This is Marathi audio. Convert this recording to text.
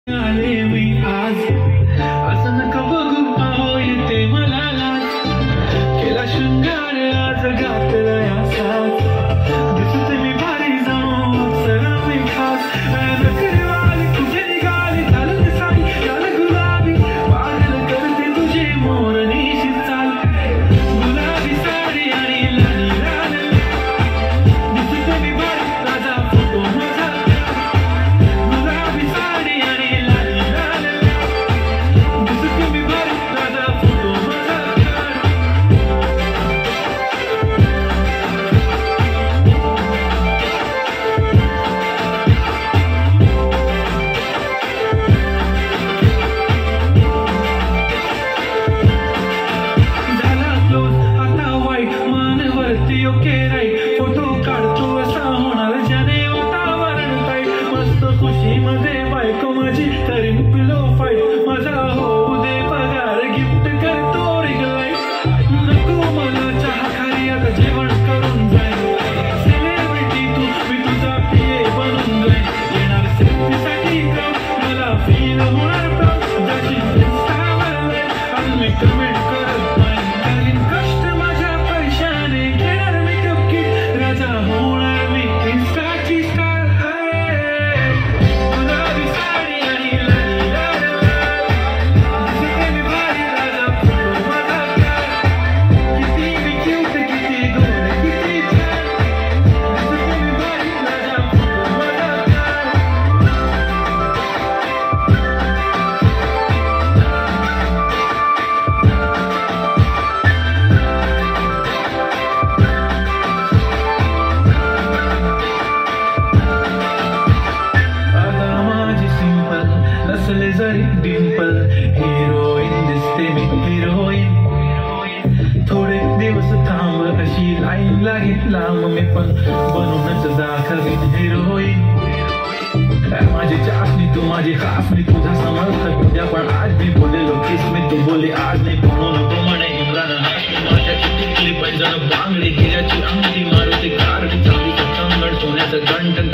आले मी आज असं नका बघू आहो येते मला लाज केला शृंगार आज घातला या साज दिसते मी भारी जाऊन सरा मी खास नकरेवाली तुझे निघाली झालं ते साई झालं गुलाबी पागल करते तुझे मोरणीशी चाल गुलाबी साडी आणि लाली लाल दिसते मी भारी राजा फोटो माझा गुलाबी साडी आणि फोटो काढतो असा होणार ज्याने वातावरण ताईट मस्त खुशी मध्ये बायको माझी करीन पिलो फाईट माझा होऊ दे पगार गिफ्ट करतो रिंग लाईट नको मला चहा खाली आता जेवण करून जाईल सेलिब्रिटी तू मी तुझा पिये बनून जाईल येणार सेल्फीसाठी मला फील होणार प्राऊड ज्याची इंस्टावर आणि मी कमेंट करत नाही करीन कष्ट माझ्या पैशाने घेणार मेकअप किट राजा होणार मी इंस्टाची स्टार गुलाबी साडी आणि लाली लाल दिसते मी भारी राजा फोटो माझा किती मी क्यूट किती गोड किती छान दिसते मी भारी राजा फोटो माझा नसले जरी डिंपल हिरोईन दिसते मी हिरोईन थोडे दिवस थांब अशी लाईन लागेल लांब मी पण बनूनच दाखवीन हिरोईन माझी चाचणी तू माझी खासणी तुझा समर्थक तुझ्या पण आज मी बोलेलो किसमी तू बोले आज नाही म्हणून तो म्हणे इम्रान हाशमी माझ्या किती पैंजण बांगडी हिऱ्याची अंगठी मारुती कार चांदीचं कंगण सोन्याचं गंठन